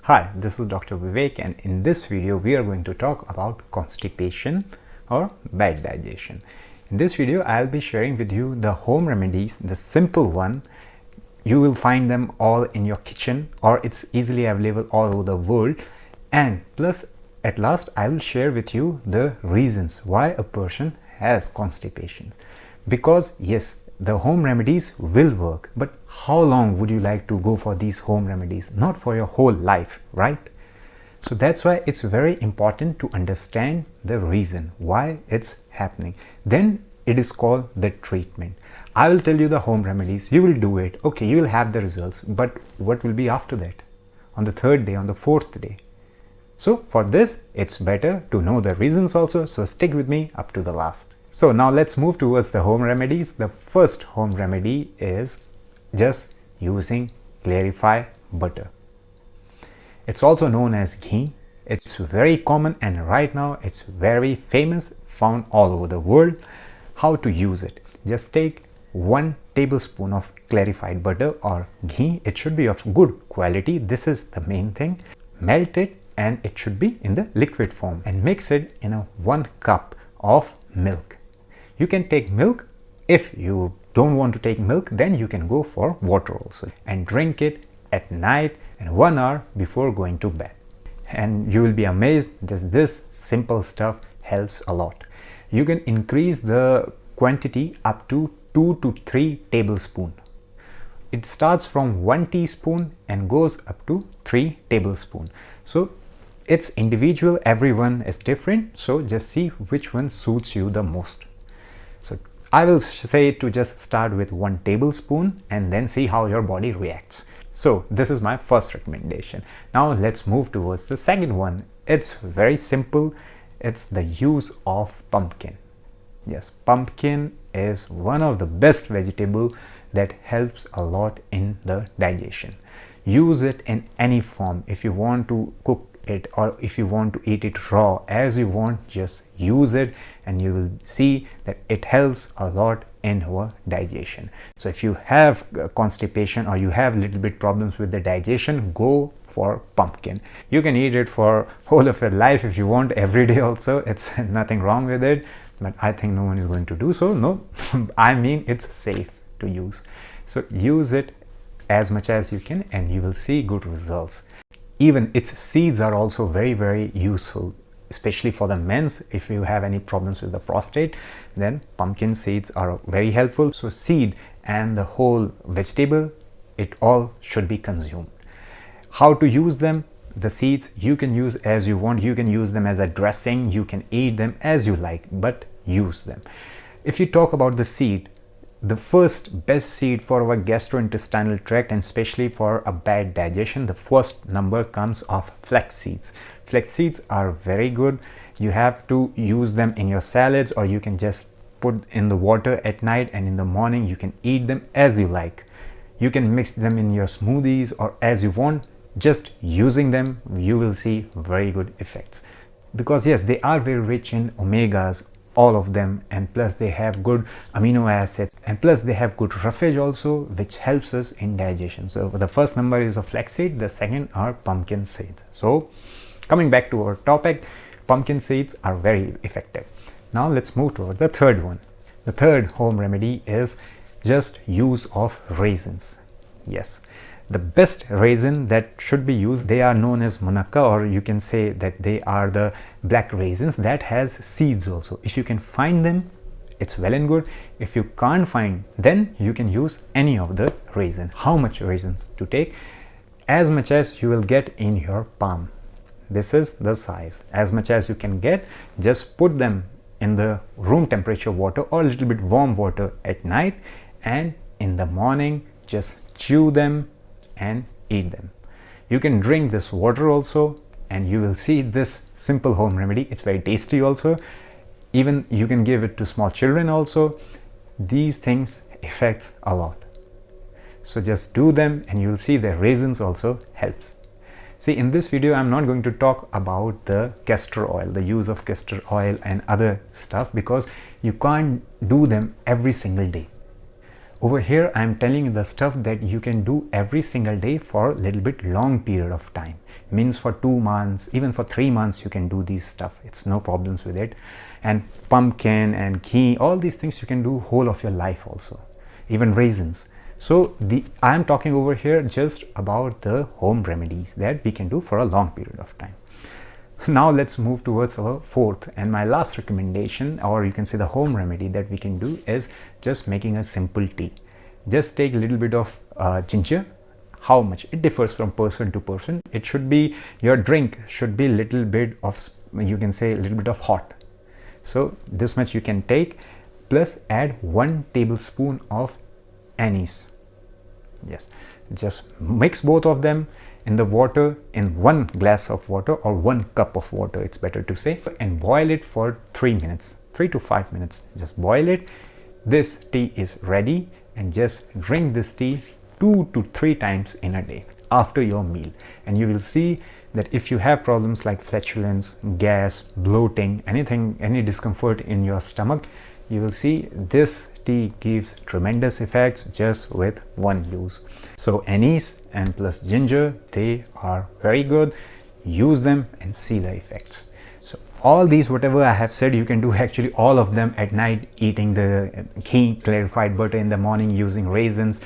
Hi, this is Dr. Vivek, and in this video we are going to talk about constipation or bad digestion. In this video I'll be sharing with you the home remedies, the simple one. You will find them all in your kitchen or it's easily available all over the world, and plus at last I will share with you the reasons why a person has constipation. Because yes, the home remedies will work, but how long would you like to go for these home remedies? Not for your whole life, right? So that's why it's very important to understand the reason why it's happening. Then it is called the treatment. I will tell you the home remedies, you will do it, okay, you will have the results, but what will be after that? On the third day, on the fourth day? So for this, it's better to know the reasons also, so stick with me up to the last. So now let's move towards the home remedies. The first home remedy is just using clarified butter. It's also known as ghee. It's very common and right now it's very famous, found all over the world. How to use it? Just take 1 tablespoon of clarified butter or ghee. It should be of good quality. This is the main thing. Melt it and it should be in the liquid form and mix it in a 1 cup of milk. You can take milk. If you don't want to take milk, then you can go for water also and drink it at night and 1 hour before going to bed. And you will be amazed that this simple stuff helps a lot. You can increase the quantity up to 2 to 3 tablespoons. It starts from 1 teaspoon and goes up to 3 tablespoons. So it's individual, everyone is different. So just see which one suits you the most. So I will say to just start with 1 tablespoon and then see how your body reacts. So this is my first recommendation. Now let's move towards the second one. It's very simple. It's the use of pumpkin. Yes, pumpkin is one of the best vegetable that helps a lot in the digestion. Use it in any form. If you want to cook it or if you want to eat it raw, as you want, just use it and you will see that it helps a lot in our digestion. So if you have constipation or you have little bit problems with the digestion, go for pumpkin. You can eat it for whole of your life if you want, every day also. It's nothing wrong with it, but I think no one is going to do so. No, I mean it's safe to use. So use it as much as you can and you will see good results. Even its seeds are also very useful, especially for the men's. If you have any problems with the prostate, then pumpkin seeds are very helpful. So seed and the whole vegetable, it all should be consumed. How to use them? The seeds you can use as you want. You can use them as a dressing. You can eat them as you like, but use them. If you talk about the seed, the first best seed for our gastrointestinal tract and especially for a bad digestion, the first number comes of flax seeds. Flax seeds are very good. You have to use them in your salads or you can just put in the water at night and in the morning you can eat them as you like. You can mix them in your smoothies or as you want. Just using them, you will see very good effects. Because yes, they are very rich in omegas, all of them, and plus they have good amino acids and plus they have good roughage also, which helps us in digestion. So the first number is of flaxseed, the second are pumpkin seeds. So coming back to our topic, pumpkin seeds are very effective. Now let's move toward the third one. The third home remedy is just use of raisins. Yes, the best raisin that should be used, they are known as munakka, or you can say that they are the black raisins that has seeds also. If you can find them, it's well and good. If you can't find, then you can use any of the raisin. How much raisins to take? As much as you will get in your palm. This is the size. As much as you can get, just put them in the room temperature water or a little bit warm water at night, and in the morning just chew them and eat them. You can drink this water also and you will see this simple home remedy. It's very tasty also. Even you can give it to small children also. These things affects a lot. So just do them and you will see the raisins also helps. See, in this video I'm not going to talk about the castor oil, the use of castor oil and other stuff, because you can't do them every single day. Over here I am telling you the stuff that you can do every single day for a little bit long period of time. Means for 2 months, even for 3 months you can do these stuff. It's no problems with it. And pumpkin and ghee, all these things you can do whole of your life also, even raisins. So I am talking over here just about the home remedies that we can do for a long period of time. Now let's move towards our fourth and my last recommendation, or you can say the home remedy that we can do, is just making a simple tea. Just take a little bit of ginger. How much? It differs from person to person. It should be, your drink should be a little bit of, you can say a little bit of hot. So this much you can take, plus add 1 tablespoon of anise. Yes, just mix both of them in the water, in 1 glass of water or 1 cup of water, it's better to say, and boil it for 3 minutes, 3 to 5 minutes. Just boil it. This tea is ready, and just drink this tea 2 to 3 times in a day after your meal, and you will see that if you have problems like flatulence, gas, bloating, anything, any discomfort in your stomach, you will see this tea gives tremendous effects just with 1 use. So anise and plus ginger, they are very good. Use them and see the effects. So all these, whatever I have said, you can do actually all of them at night, eating the ghee, clarified butter in the morning, using raisins,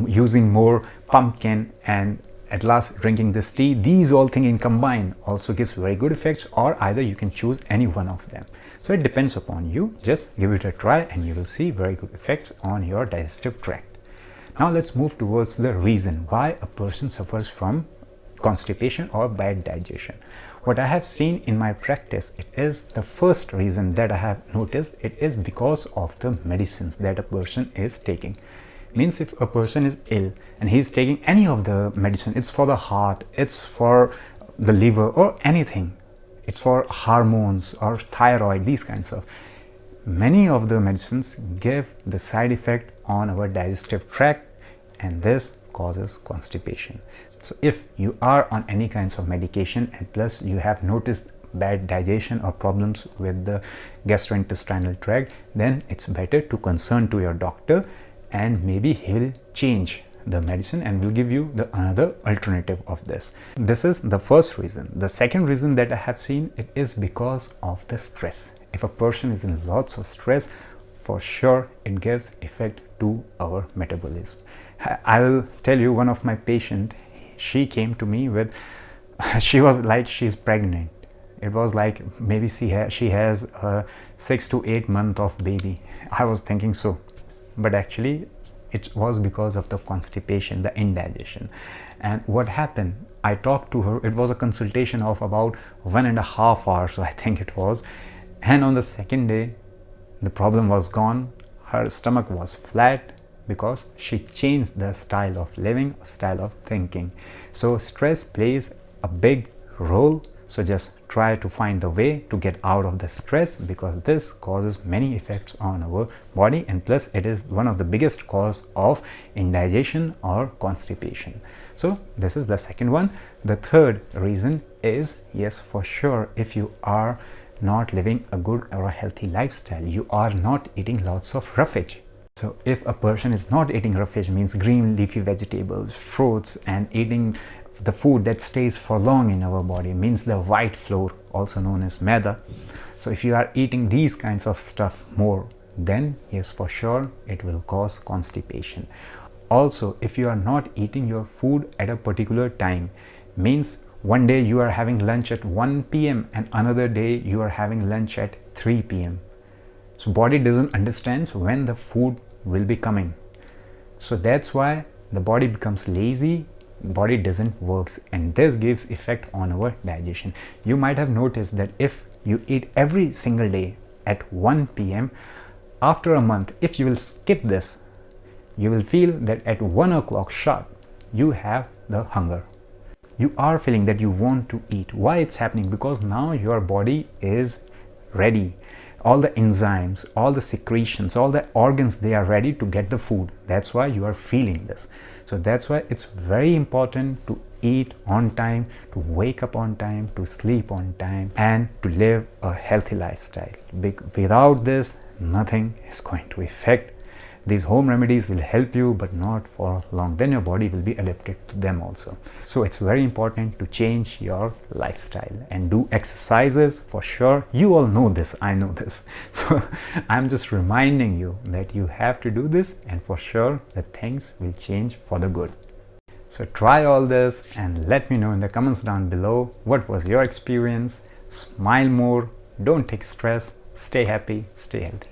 using more pumpkin, and at last drinking this tea. These all things in combine also gives very good effects, or either you can choose any one of them. So it depends upon you. Just give it a try and you will see very good effects on your digestive tract. Now let's move towards the reason why a person suffers from constipation or bad digestion. What I have seen in my practice, it is the first reason that I have noticed, it is because of the medicines that a person is taking. Means if a person is ill and he is taking any of the medicine, it's for the heart, it's for the liver or anything, it's for hormones or thyroid, these kinds of, many of the medicines give the side effect on our digestive tract, and this causes constipation. So if you are on any kinds of medication and plus you have noticed bad digestion or problems with the gastrointestinal tract, then it's better to concern to your doctor, and maybe he will change the medicine and will give you the another alternative of this. This is the first reason. The second reason that I have seen, it is because of the stress. If a person is in lots of stress, for sure it gives effect to our metabolism. I will tell you, one of my patient, she came to me with, she was like she's pregnant. It was like maybe she has a 6 to 8 month of baby. I was thinking so, but actually it was because of the constipation, the indigestion. And what happened, I talked to her. It was a consultation of about 1.5 hours, I think it was. And on the second day, the problem was gone. Her stomach was flat because she changed the style of living, style of thinking. So stress plays a big role. So just try to find the way to get out of the stress, because this causes many effects on our body, and plus it is one of the biggest cause of indigestion or constipation. So this is the second one. The third reason is, yes, for sure, if you are not living a good or a healthy lifestyle, you are not eating lots of roughage. So if a person is not eating roughage, means green leafy vegetables, fruits, and eating the food that stays for long in our body, means the white flour, also known as maida. So if you are eating these kinds of stuff more, then yes, for sure it will cause constipation. Also, if you are not eating your food at a particular time, means one day you are having lunch at 1 p.m. and another day you are having lunch at 3 p.m. So body doesn't understand when the food will be coming. So that's why the body becomes lazy, body doesn't work, and this gives effect on our digestion. You might have noticed that if you eat every single day at 1 p.m. after a month, if you will skip this, you will feel that at 1 o'clock sharp you have the hunger. You are feeling that you want to eat. Why it's happening? Because now your body is ready. All the enzymes, all the secretions, all the organs, they are ready to get the food. That's why you are feeling this. So that's why it's very important to eat on time, to wake up on time, to sleep on time, and to live a healthy lifestyle. Without this, nothing is going to affect These home remedies will help you, but not for long. Then your body will be adapted to them also. So it's very important to change your lifestyle and do exercises for sure. You all know this, I know this. So I'm just reminding you that you have to do this, and for sure that things will change for the good. So try all this and let me know in the comments down below what was your experience. Smile more, don't take stress, stay happy, stay healthy.